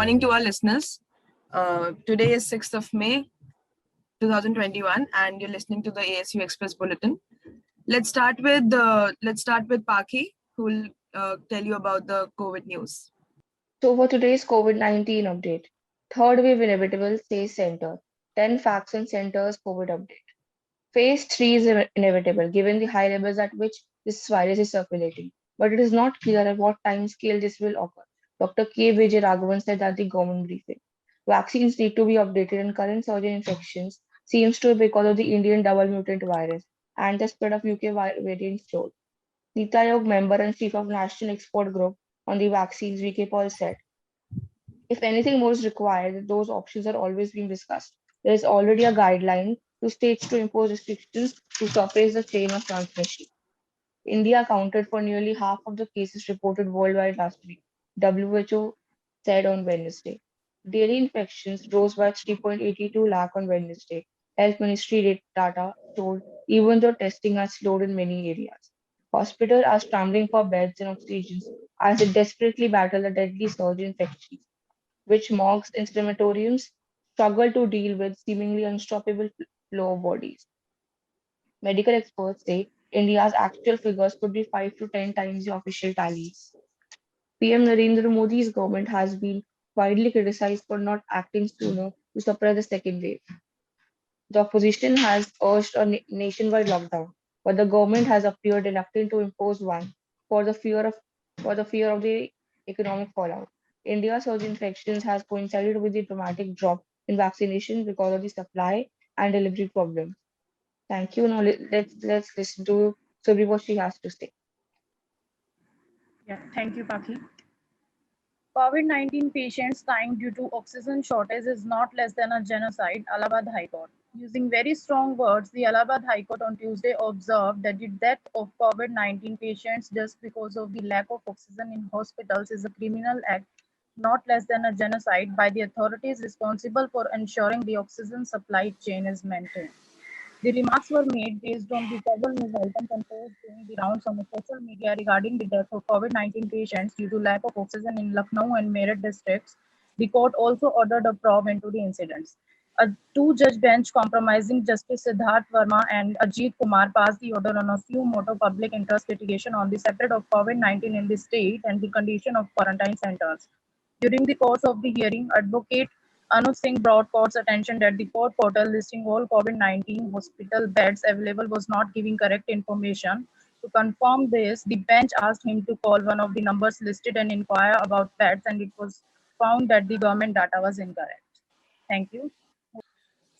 morning to our listeners. Today is 6th of May 2021 and you're listening to the ASU Express Bulletin. Let's start with Paki, who will tell you about the COVID news. So for today's COVID-19 update, third wave inevitable, says center. 10 facts and centers COVID update. Phase 3 is inevitable given the high levels at which this virus is circulating, but it is not clear at what time scale this will occur. Dr. K. Vijay Raghavan said at the government briefing. Vaccines need to be updated and current surge in infections seems to be because of the Indian double mutant virus and the spread of UK variant flowed. Niti Aayog member and chief of National Expert Group on the vaccines, VK Paul said, if anything more is required, those options are always being discussed. There is already a guideline to states to impose restrictions to suppress the chain of transmission. India accounted for nearly half of the cases reported worldwide last week, WHO said on Wednesday. Daily infections rose by 3.82 lakh on Wednesday. Health Ministry data showed even though testing has slowed in many areas. Hospitals are scrambling for beds and oxygen as they desperately battle the deadly surge in infections, which mocks instrumentariums struggle to deal with seemingly unstoppable flow of bodies. Medical experts say India's actual figures could be 5 to 10 times the official tallies. PM Narendra Modi's government has been widely criticized for not acting sooner to suppress the second wave. The opposition has urged a nationwide lockdown, but the government has appeared reluctant to impose one for the fear of the economic fallout. India's surge in infections has coincided with the dramatic drop in vaccination because of the supply and delivery problems. Thank you. Now let's listen to Subri what she has to say. Yeah, thank you, Paki. COVID-19 patients dying due to oxygen shortage is not less than a genocide, Allahabad High Court. Using very strong words, the Allahabad High Court on Tuesday observed that the death of COVID-19 patients just because of the lack of oxygen in hospitals is a criminal act, not less than a genocide by the authorities responsible for ensuring the oxygen supply chain is maintained. The remarks were made based on the several news items and posts doing the rounds on the social media regarding the death of COVID-19 patients due to lack of oxygen in Lucknow and Meerut districts. The court also ordered a probe into the incidents. A two-judge bench comprising Justice Siddharth Verma and Ajit Kumar passed the order on a few motor public interest litigation on the spread of COVID-19 in the state and the condition of quarantine centers. During the course of the hearing, Advocate Anuj Singh brought court's attention that the court portal listing all COVID-19 hospital beds available was not giving correct information. To confirm this, the bench asked him to call one of the numbers listed and inquire about beds, and it was found that the government data was incorrect. Thank you.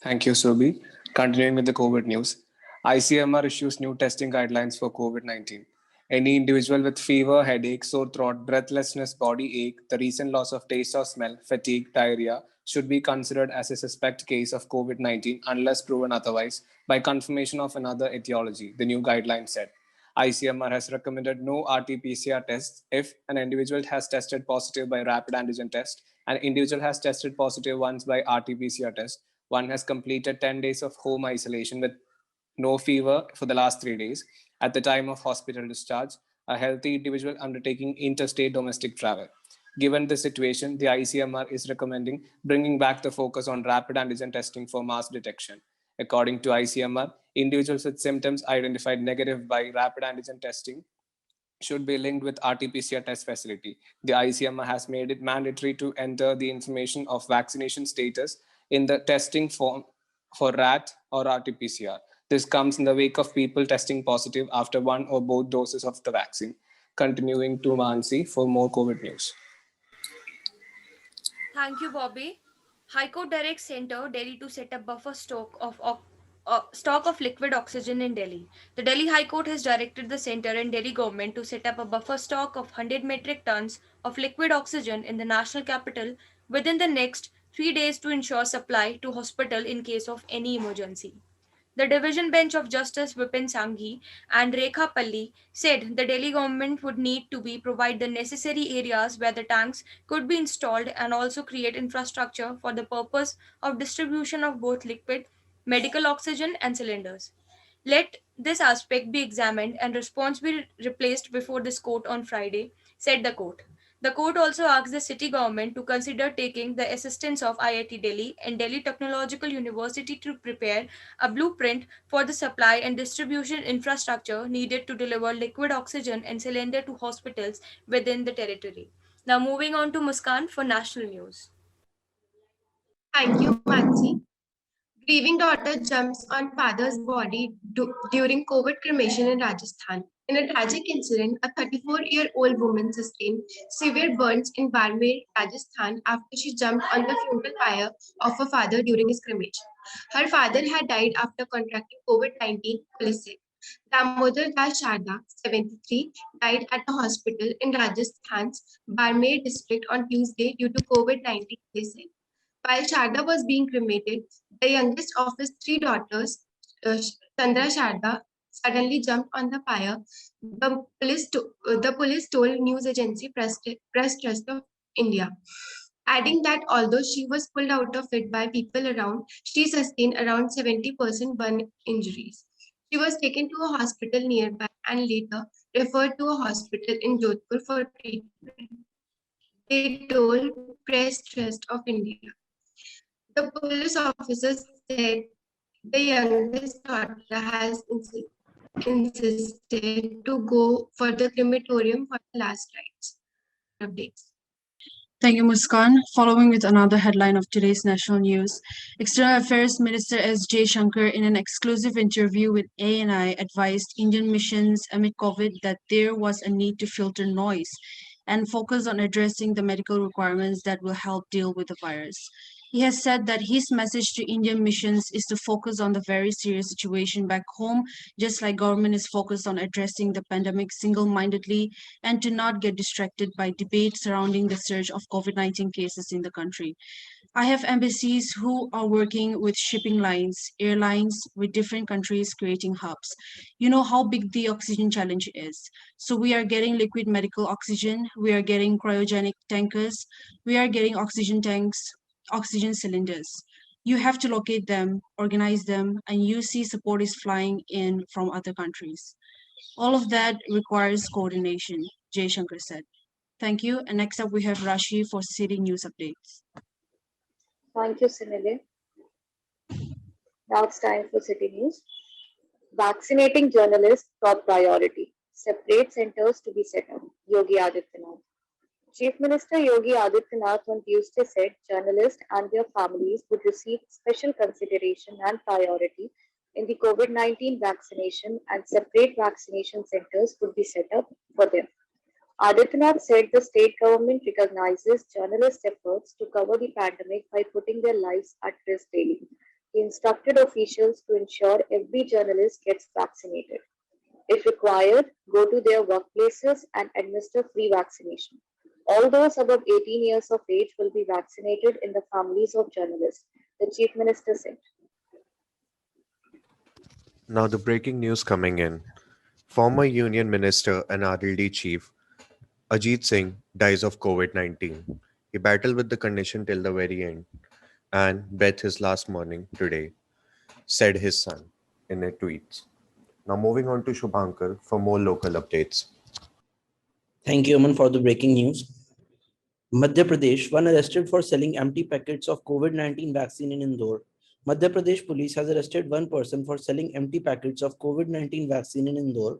Thank you, Sobi. Continuing with the COVID news, ICMR issues new testing guidelines for COVID 19. Any individual with fever, headache, sore throat, breathlessness, body ache, the recent loss of taste or smell, fatigue, diarrhea should be considered as a suspect case of COVID 19 unless proven otherwise by confirmation of another etiology, the new guideline said. ICMR has recommended no RT-PCR tests if an individual has tested positive by rapid antigen test, an individual has tested positive once by RT-PCR test, one has completed 10 days of home isolation with no fever for the last 3 days at the time of hospital discharge, a healthy individual undertaking interstate domestic travel. Given the situation, the ICMR is recommending bringing back the focus on rapid antigen testing for mass detection. According to ICMR, individuals with symptoms identified negative by rapid antigen testing should be linked with RT-PCR test facility. The ICMR has made it mandatory to enter the information of vaccination status in the testing form for RAT or RT-PCR. This comes in the wake of people testing positive after one or both doses of the vaccine. Continuing to Mansi for more COVID news. Thank you, Bobby. High Court directs Centre Delhi to set up buffer stock of liquid oxygen in Delhi. The Delhi High Court has directed the centre and Delhi government to set up a buffer stock of 100 metric tons of liquid oxygen in the national capital within the next 3 days to ensure supply to hospital in case of any emergency. The division bench of Justice Vipin Sanghi and Rekha Palli said the Delhi government would need to provide the necessary areas where the tanks could be installed and also create infrastructure for the purpose of distribution of both liquid medical oxygen and cylinders. Let this aspect be examined and response be replaced before this court on Friday, said the court. The court also asked the city government to consider taking the assistance of IIT Delhi and Delhi Technological University to prepare a blueprint for the supply and distribution infrastructure needed to deliver liquid oxygen and cylinder to hospitals within the territory. Now moving on to Muskan for national news. Thank you, Mansi. Grieving daughter jumps on father's body during COVID cremation in Rajasthan. In a tragic incident, a 34-year-old woman sustained severe burns in Barmer, Rajasthan after she jumped on the funeral pyre of her father during his cremation. Her father had died after contracting COVID-19, police said. Damodar Das Sharda, 73, died at a hospital in Rajasthan's Barmer district on Tuesday due to COVID-19, they said. While Sharda was being cremated, the youngest of his three daughters, Chandra Sharda, suddenly jumped on the pyre. The police told news agency Press Trust of India, adding that although she was pulled out of it by people around, she sustained around 70% burn injuries. She was taken to a hospital nearby and later referred to a hospital in Jodhpur for treatment. They told Press Trust of India. The police officer said the youngest daughter has insisted to go for the crematorium for the last rites. Updates. Thank you, Muskan. Following with another headline of today's national news, External Affairs Minister S. Jaishankar, in an exclusive interview with ANI, advised Indian missions amid COVID that there was a need to filter noise and focus on addressing the medical requirements that will help deal with the virus. He has said that his message to Indian missions is to focus on the very serious situation back home, just like government is focused on addressing the pandemic single-mindedly, and to not get distracted by debate surrounding the surge of COVID-19 cases in the country. I have embassies who are working with shipping lines, airlines with different countries creating hubs. You know how big the oxygen challenge is. So we are getting liquid medical oxygen, we are getting cryogenic tankers, we are getting oxygen tanks, oxygen cylinders. You have to locate them, organize them, and you see support is flying in from other countries. All of that requires coordination, Jay Shankar said. Thank you. And next up, we have Rashi for city news updates. Thank you, Sunil. Now it's time for city news. Vaccinating journalists top priority. Separate centers to be set up. Yogi Adityanath. Chief Minister Yogi Adityanath on Tuesday said journalists and their families would receive special consideration and priority in the COVID-19 vaccination, and separate vaccination centers would be set up for them. Adityanath said the state government recognizes journalists' efforts to cover the pandemic by putting their lives at risk daily. He instructed officials to ensure every journalist gets vaccinated. If required, go to their workplaces and administer free vaccination. All those above 18 years of age will be vaccinated in the families of journalists, the Chief Minister said. Now the breaking news coming in. Former Union Minister and RLD Chief Ajit Singh dies of COVID-19. He battled with the condition till the very end and breathed his last morning today, said his son in a tweet. Now moving on to Shubhankar for more local updates. Thank you, Aman, for the breaking news. Madhya Pradesh, one arrested for selling empty packets of COVID-19 vaccine in Indore. Madhya Pradesh police has arrested one person for selling empty packets of COVID-19 vaccine in Indore.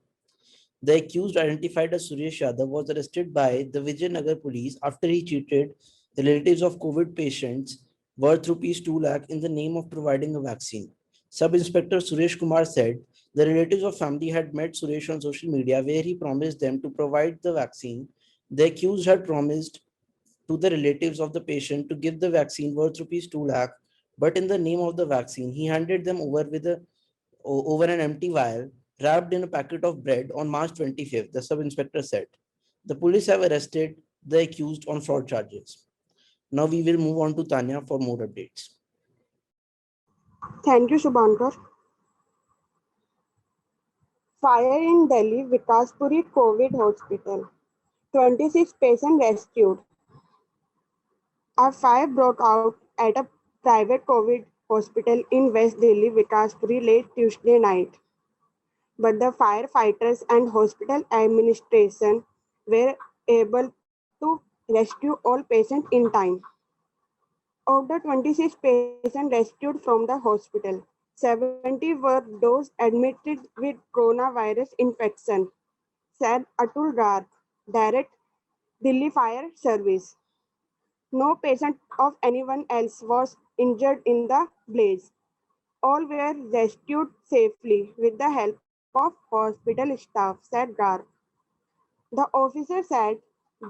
The accused, identified as Suresh Yadav, was arrested by the Vijayanagar police after he cheated the relatives of COVID patients worth rupees 2 lakh in the name of providing a vaccine. Sub-Inspector Suresh Kumar said the relatives of family had met Suresh on social media where he promised them to provide the vaccine. The accused had promised to the relatives of the patient to give the vaccine worth rupees 2 lakh, but in the name of the vaccine, he handed them over an empty vial wrapped in a packet of bread on March 25th, the sub-inspector said. The police have arrested the accused on fraud charges. Now we will move on to Tanya for more updates. Thank you, Shubhankar. Fire in Delhi Vikaspuri COVID Hospital. 26 patients rescued. A fire broke out at a private COVID hospital in West Delhi, Vikaspuri, late Tuesday night. But the firefighters and hospital administration were able to rescue all patients in time. Of the 26 patients rescued from the hospital, 70 were those admitted with coronavirus infection, said Atul Garg, Direct Delhi Fire Service. No patient of anyone else was injured in the blaze. All were rescued safely with the help of hospital staff, said Garg. The officer said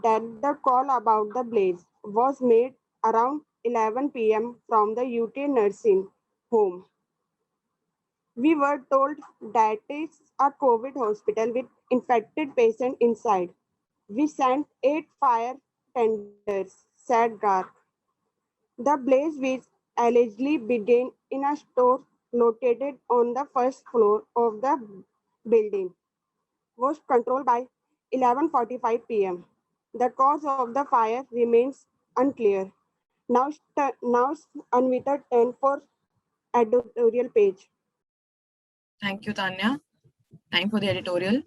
that the call about the blaze was made around 11 p.m. from the UT nursing home. We were told that it's a COVID hospital with infected patients inside. We sent 8 fire tenders, said Garg. The blaze, which allegedly began in a store located on the first floor of the building, was controlled by 11:45 p.m. The cause of the fire remains unclear. Now Anvita 10 for editorial page. Thank you, Tanya. Time for the editorial.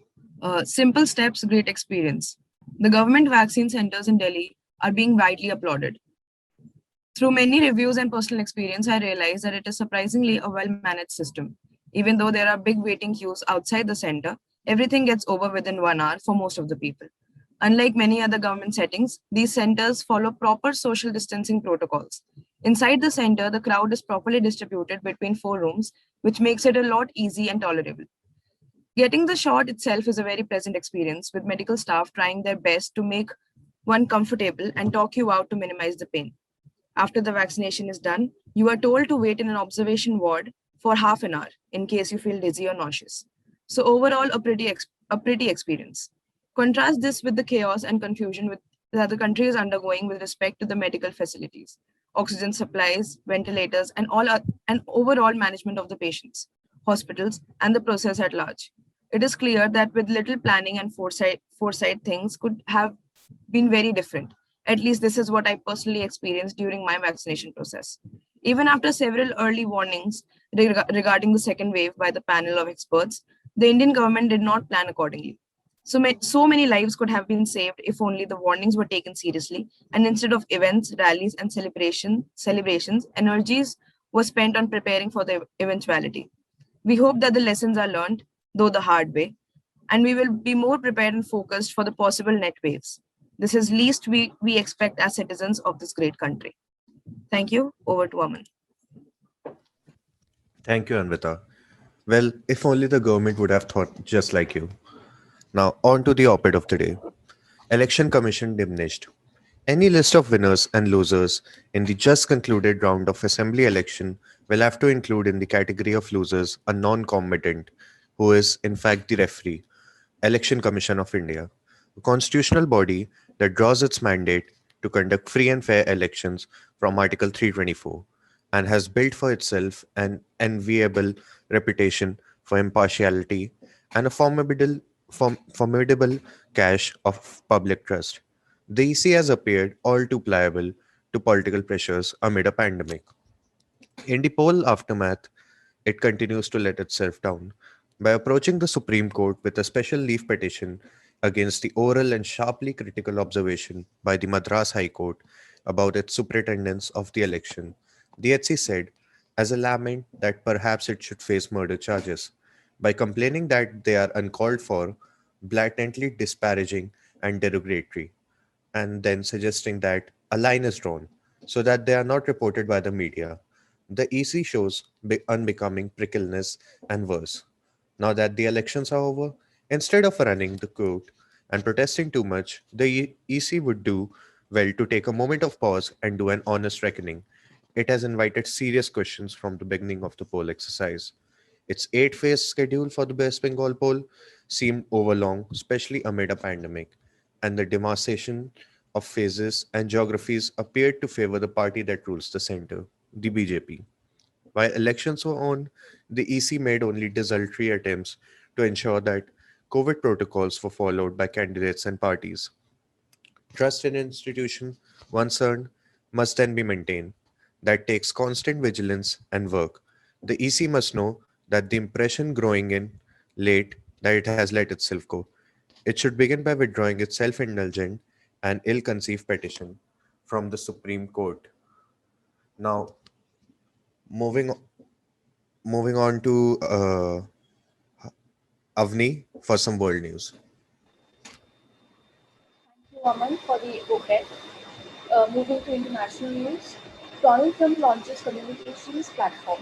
Simple steps, great experience. The government vaccine centers in Delhi are being widely applauded. Through many reviews and personal experience, I realized that it is surprisingly a well-managed system. Even though there are big waiting queues outside the center, everything gets over within 1 hour for most of the people. Unlike many other government settings, these centers follow proper social distancing protocols. Inside the center, the crowd is properly distributed between 4 rooms, which makes it a lot easy and tolerable. Getting the shot itself is a very pleasant experience, with medical staff trying their best to make one comfortable and talk you out to minimize the pain. After the vaccination is done, you are told to wait in an observation ward for half an hour in case you feel dizzy or nauseous. So overall, a pretty experience. Contrast this with the chaos and confusion that the country is undergoing with respect to the medical facilities, oxygen supplies, ventilators, and overall management of the patients, hospitals, and the process at large. It is clear that with little planning and foresight, things could have been very different. At least this is what I personally experienced during my vaccination process. Even after several early warnings regarding the second wave by the panel of experts, the Indian government did not plan accordingly. So many lives could have been saved if only the warnings were taken seriously, and instead of events, rallies, and celebrations, energies were spent on preparing for the eventuality. We hope that the lessons are learned, though the hard way, and we will be more prepared and focused for the possible net waves. This is least we expect as citizens of this great country. Thank you. Over to Aman. Thank you, Anvita. Well, if only the government would have thought just like you. Now, on to the op-ed of the day. Election Commission diminished. Any list of winners and losers in the just concluded round of assembly election will have to include in the category of losers a non-combatant, who is in fact the referee, Election Commission of India, a constitutional body that draws its mandate to conduct free and fair elections from Article 324 and has built for itself an enviable reputation for impartiality and a formidable cache of public trust. The EC has appeared all too pliable to political pressures amid a pandemic. In the poll aftermath, it continues to let itself down by approaching the Supreme Court with a special leave petition against the oral and sharply critical observation by the Madras High Court about its superintendence of the election. The HC said, as a lament, that perhaps it should face murder charges by complaining that they are uncalled for, blatantly disparaging, and derogatory, and then suggesting that a line is drawn so that they are not reported by the media. The EC shows unbecoming prickliness and worse. Now that the elections are over, instead of running the court and protesting too much, the EC would do well to take a moment of pause and do an honest reckoning. It has invited serious questions from the beginning of the poll exercise. Its 8-phase schedule for the West Bengal poll seemed overlong, especially amid a pandemic, and the demarcation of phases and geographies appeared to favor the party that rules the center, the BJP. While elections were on, the EC made only desultory attempts to ensure that COVID protocols were followed by candidates and parties. Trust in an institution, once earned, must then be maintained. That takes constant vigilance and work. The EC must know that the impression growing in late that it has let itself go. It should begin by withdrawing its self-indulgent an ill-conceived petition from the Supreme Court. Now, moving moving on to Avni for some world news. Aman for the op-ed. Moving to international news, Donald Trump launches communications platform.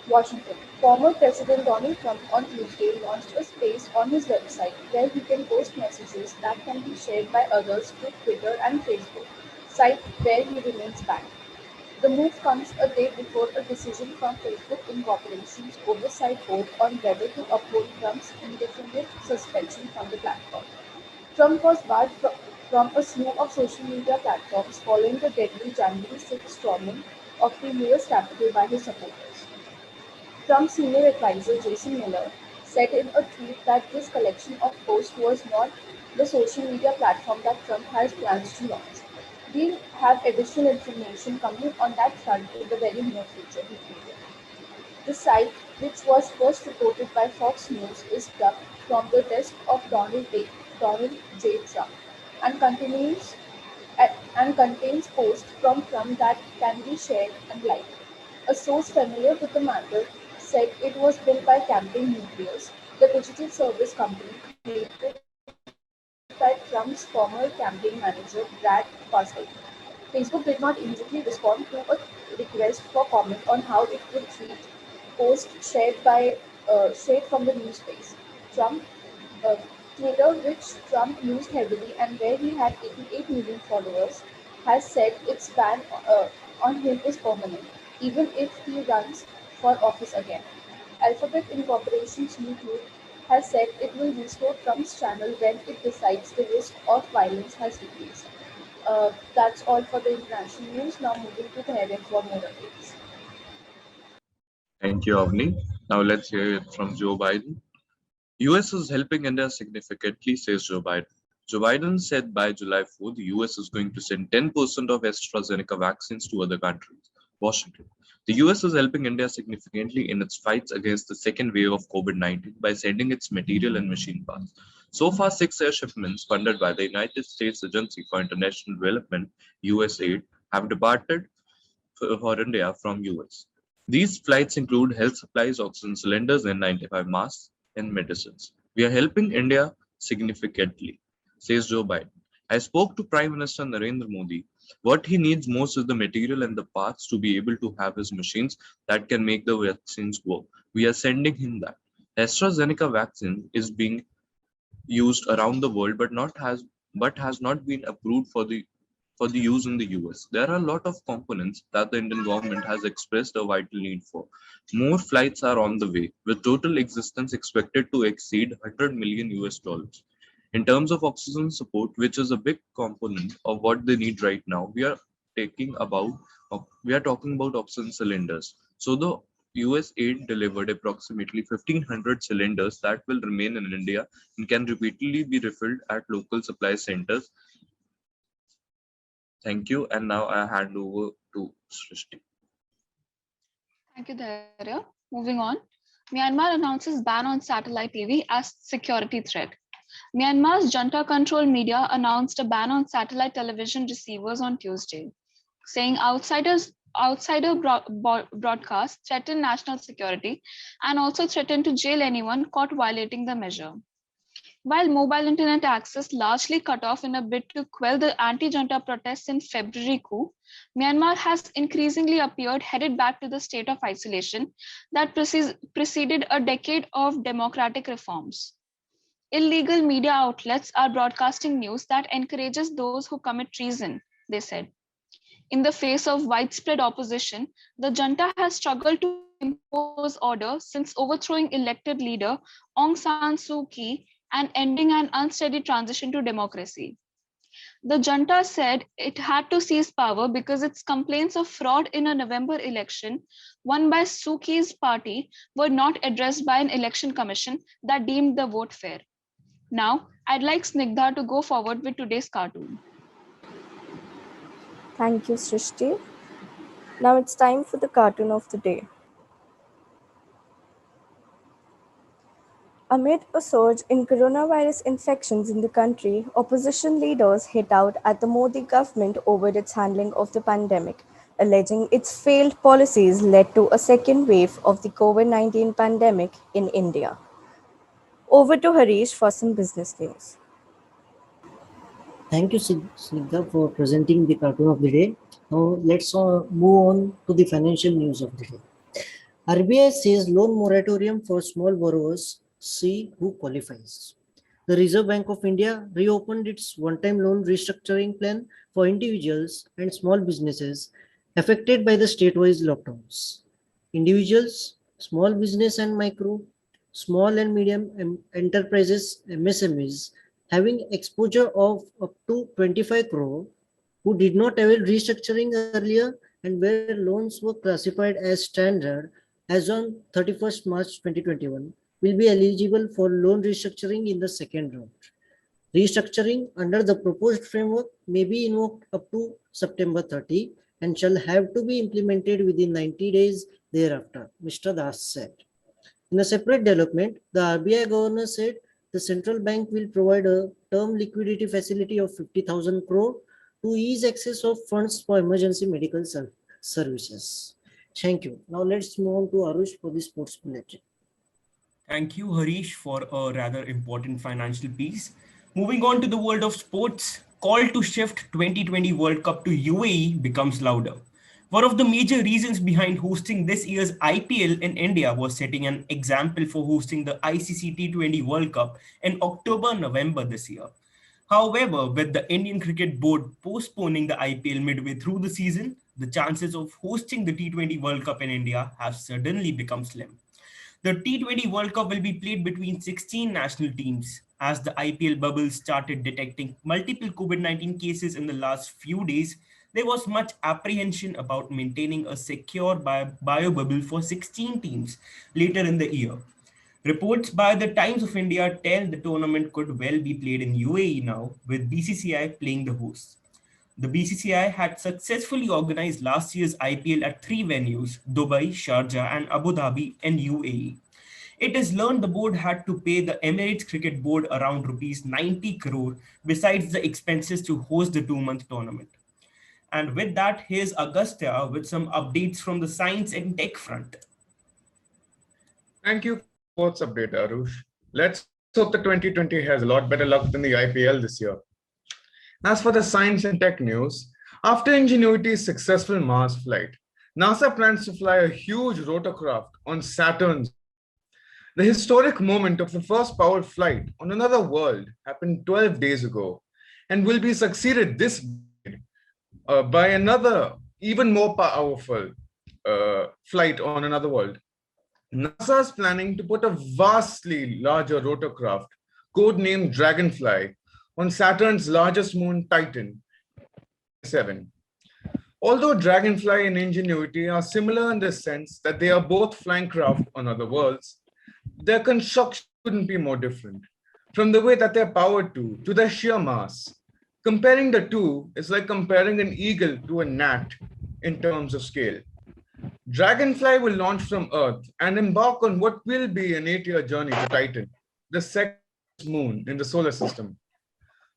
Washington. Former President Donald Trump on Tuesday launched a space on his website where he can post messages that can be shared by others through Twitter and Facebook, site where he remains banned. The move comes a day before a decision from Facebook Incorporation's oversight board on whether to uphold Trump's indefinite suspension from the platform. Trump was barred from a slew of social media platforms following the deadly January 6 storming of the US Capitol by his supporters. Trump's senior advisor Jason Miller said in a tweet that this collection of posts was not the social media platform that Trump has plans to launch. We'll have additional information coming on that front in the very near future, he tweeted. The site, which was first reported by Fox News, is plucked from the desk of Donald J. Trump and contains posts from Trump that can be shared and liked. A source familiar with the matter said it was built by Campaign Nucleus, the digital service company created by Trump's former campaign manager Brad Parscale. Facebook did not immediately respond to a request for comment on how it would treat posts shared from the news space. Uh, Twitter, which Trump used heavily and where he had 88 million followers, has said its ban on him is permanent, even if he runs for office again. Alphabet Incorporation's YouTube has said it will restore Trump's channel when it decides the risk of violence has decreased. That's all for the international news. Now moving to Dhairy for more updates. Thank you, Avni. Now let's hear it from Joe Biden. US is helping India significantly, says Joe Biden. Joe Biden said by July 4th, the US is going to send 10% of AstraZeneca vaccines to other countries. Washington. The US is helping India significantly in its fights against the second wave of COVID-19 by sending its material and machine parts. So far, 6 air shipments funded by the United States Agency for International Development, USAID, have departed for India from US. These flights include health supplies, oxygen cylinders, N95 masks, and medicines. We are helping India significantly, says Joe Biden. I spoke to Prime Minister Narendra Modi. What he needs most is the material and the parts to be able to have his machines that can make the vaccines work. We are sending him that. AstraZeneca vaccine is being used around the world, but has not been approved for the use in the US. There are a lot of components that the Indian government has expressed a vital need for. More flights are on the way, with total existence expected to exceed 100 million US dollars. In terms of oxygen support, which is a big component of what they need right now, we are talking about oxygen cylinders. So the US aid delivered approximately 1,500 cylinders that will remain in India and can repeatedly be refilled at local supply centers. Thank you. And now I hand over to Srishti. Thank you, Dhairya. Moving on. Myanmar announces ban on satellite TV as security threat. Myanmar's junta-controlled media announced a ban on satellite television receivers on Tuesday, saying outsider broadcasts threaten national security and also threaten to jail anyone caught violating the measure. While mobile internet access largely cut off in a bid to quell the anti-junta protests in February coup, Myanmar has increasingly appeared headed back to the state of isolation that preceded a decade of democratic reforms. Illegal media outlets are broadcasting news that encourages those who commit treason, they said. In the face of widespread opposition, the junta has struggled to impose order since overthrowing elected leader Aung San Suu Kyi and ending an unsteady transition to democracy. The junta said it had to seize power because its complaints of fraud in a November election won by Suu Kyi's party were not addressed by an election commission that deemed the vote fair. Now, I'd like Snigdha to go forward with today's cartoon. Thank you, Srishti. Now it's time for the cartoon of the day. Amid a surge in coronavirus infections in the country, opposition leaders hit out at the Modi government over its handling of the pandemic, alleging its failed policies led to a second wave of the COVID-19 pandemic in India. Over to Harish for some business news. Thank you, Snigdha, for presenting the cartoon of the day. Now let's move on to the financial news of the day. RBI says loan moratorium for small borrowers, see who qualifies. The Reserve Bank of India reopened its one-time loan restructuring plan for individuals and small businesses affected by the state-wise lockdowns. Individuals, small business and micro, small and medium enterprises, MSMEs, having exposure of up to 25 crore who did not avail restructuring earlier and where loans were classified as standard as on 31st March 2021 will be eligible for loan restructuring in the second round. Restructuring under the proposed framework may be invoked up to September 30 and shall have to be implemented within 90 days thereafter, Mr. Das said. In a separate development, the RBI governor said the central bank will provide a term liquidity facility of 50,000 crore to ease access of funds for emergency medical services. Thank you. Now let's move on to Arush for the sports bulletin. Thank you, Harish, for a rather important financial piece. Moving on to the world of sports, call to shift 2020 World Cup to UAE becomes louder. One of the major reasons behind hosting this year's IPL in India was setting an example for hosting the ICC T20 World Cup in October-November this year. However, with the Indian Cricket Board postponing the IPL midway through the season, the chances of hosting the T20 World Cup in India have suddenly become slim. The T20 World Cup will be played between 16 national teams. As the IPL bubble started detecting multiple COVID-19 cases in the last few days, there was much apprehension about maintaining a secure bio bubble for 16 teams later in the year. Reports by the Times of India tell the tournament could well be played in UAE now, with BCCI playing the host. The BCCI had successfully organized last year's IPL at 3 venues, Dubai, Sharjah, and Abu Dhabi in UAE. It is learned the board had to pay the Emirates Cricket Board around rupees 90 crore besides the expenses to host the 2-month tournament. And with that, here's Agastya with some updates from the science and tech front. Thank you for the update, Arush. Let's hope the 2020 has a lot better luck than the IPL this year. As for the science and tech news, after Ingenuity's successful Mars flight, NASA plans to fly a huge rotorcraft on Saturn's. The historic moment of the first powered flight on another world happened 12 days ago and will be succeeded this by another even more powerful flight on another world. NASA is planning to put a vastly larger rotorcraft, codenamed Dragonfly, on Saturn's largest moon, Titan, 7. Although Dragonfly and Ingenuity are similar in the sense that they are both flying craft on other worlds, their construction couldn't be more different, from the way that they're powered to their sheer mass. Comparing the two is like comparing an eagle to a gnat in terms of scale. Dragonfly will launch from Earth and embark on what will be an 8-year journey to Titan, the second moon in the solar system.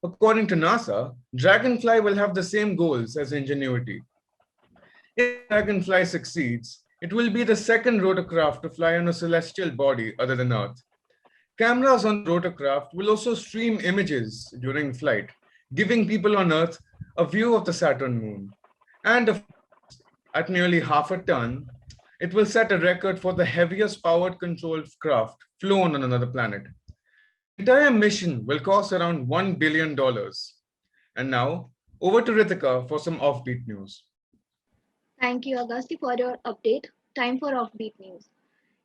According to NASA, Dragonfly will have the same goals as Ingenuity. If Dragonfly succeeds, it will be the second rotorcraft to fly on a celestial body other than Earth. Cameras on the rotorcraft will also stream images during flight, giving people on Earth a view of the Saturn moon. And at nearly half a ton, it will set a record for the heaviest powered controlled craft flown on another planet. The entire mission will cost around $1 billion. And now, over to Ritika for some offbeat news. Thank you, Agasti, for your update. Time for offbeat news.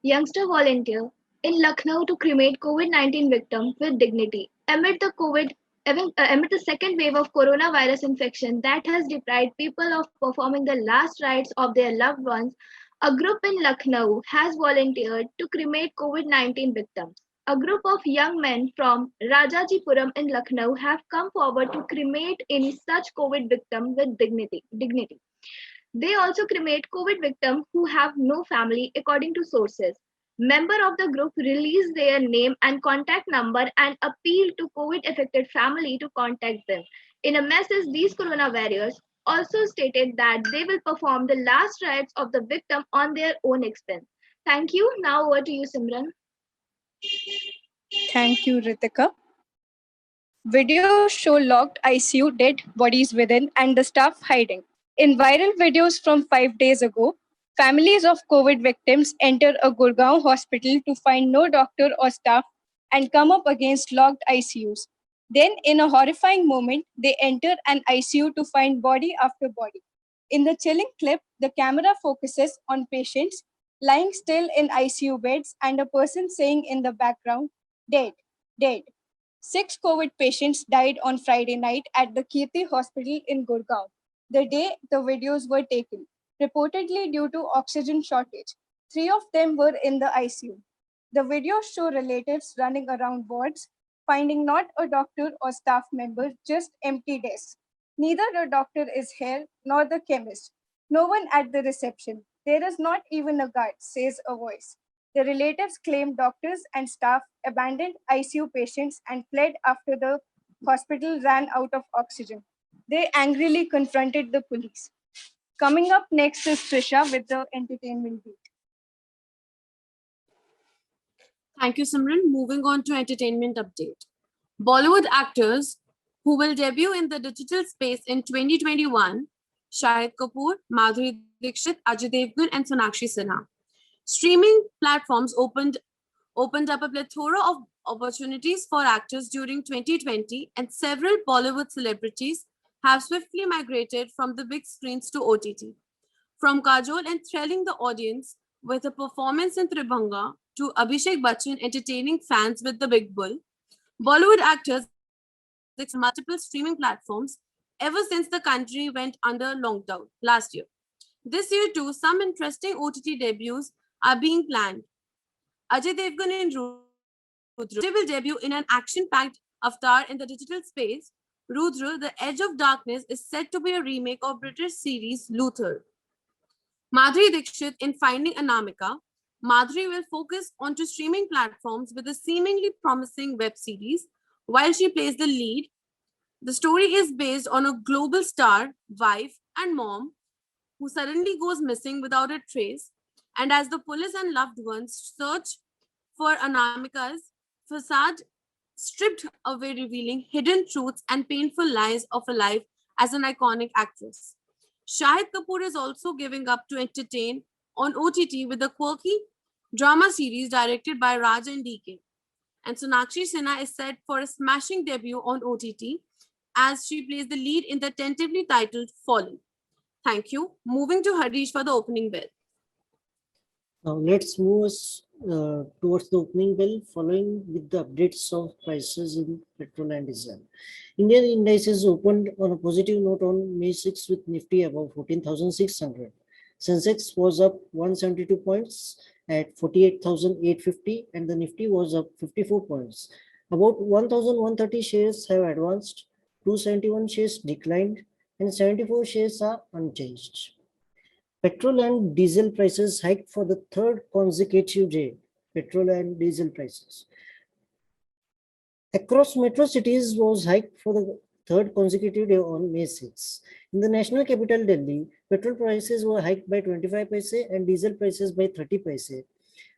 Youngster volunteer in Lucknow to cremate COVID-19 victim with dignity amid the second wave of coronavirus infection that has deprived people of performing the last rites of their loved ones. A group in Lucknow has volunteered to cremate COVID-19 victims. A group of young men from Rajajipuram in Lucknow have come forward to cremate any such COVID victim with dignity. They also cremate COVID victims who have no family, according to sources. Member of the group released their name and contact number and appealed to COVID-affected family to contact them. In a message, these corona warriors also stated that they will perform the last rites of the victim on their own expense. Thank you. Now over to you, Simran. Thank you, Ritika. Videos show locked ICU, dead bodies within, and the staff hiding. In viral videos from 5 days ago, families of COVID victims enter a Gurgaon hospital to find no doctor or staff and come up against locked ICUs. Then, in a horrifying moment, they enter an ICU to find body after body. In the chilling clip, the camera focuses on patients lying still in ICU beds and a person saying in the background, dead, dead. 6 COVID patients died on Friday night at the Kirti Hospital in Gurgaon, the day the videos were taken, reportedly due to oxygen shortage. 3 of them were in the ICU. The videos show relatives running around wards, finding not a doctor or staff member, just empty desks. Neither the doctor is here nor the chemist. No one at the reception. There is not even a guard, says a voice. The relatives claim doctors and staff abandoned ICU patients and fled after the hospital ran out of oxygen. They angrily confronted the police. Coming up next is Trisha with the entertainment beat. Thank you, Simran. Moving on to entertainment update. Bollywood actors who will debut in the digital space in 2021, Shahid Kapoor, Madhuri Dixit, Ajay Devgan, and Sonakshi Sinha. Streaming platforms opened up a plethora of opportunities for actors during 2020, and several Bollywood celebrities have swiftly migrated from the big screens to OTT. From Kajol enthralling the audience with a performance in Tribhanga to Abhishek Bachchan entertaining fans with The Big Bull, Bollywood actors multiple streaming platforms ever since the country went under lockdown last year. This year too, some interesting OTT debuts are being planned. Ajay Devgan in Rudra will debut in an action-packed avatar in the digital space. Rudra, The Edge of Darkness, is said to be a remake of British series Luther. Madhuri Dixit in Finding Anamika. Madhuri will focus onto streaming platforms with a seemingly promising web series while she plays the lead. The story is based on a global star, wife, and mom who suddenly goes missing without a trace, and as the police and loved ones search for Anamika's facade stripped away, revealing hidden truths and painful lies of a life as an iconic actress. Shahid Kapoor is also giving up to entertain on OTT with a quirky drama series directed by Raj and DK. And Sonakshi Sinha is set for a smashing debut on OTT as she plays the lead in the tentatively titled Fallen. Thank you. Moving to Harish for the opening bell. Now let's move us towards the opening bell, following with the updates of prices in petrol and diesel. Indian indices opened on a positive note on May 6 with Nifty above 14,600. Sensex was up 172 points at 48,850 and the Nifty was up 54 points. About 1,130 shares have advanced, 271 shares declined, and 74 shares are unchanged. Petrol and diesel prices hiked for the third consecutive day. Petrol and diesel prices across metro cities was hiked for the third consecutive day on May 6. In the national capital Delhi, petrol prices were hiked by 25 paise and diesel prices by 30 paise.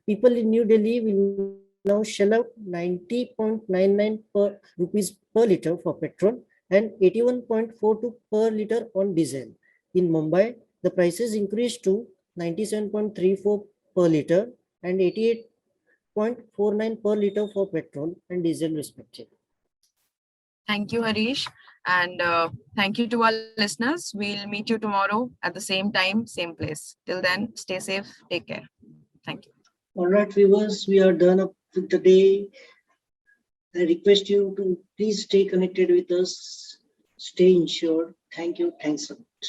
People in New Delhi will now shell out 90.99 rupees per liter for petrol and 81.42 per liter on diesel. In Mumbai, the prices increased to 97.34 per liter and 88.49 per liter for petrol and diesel respectively. Thank you, Harish. And thank you to our listeners. We'll meet you tomorrow at the same time, same place. Till then, stay safe. Take care. Thank you. All right, viewers, we are done up with the day. I request you to please stay connected with us. Stay insured. Thank you. Thanks a lot.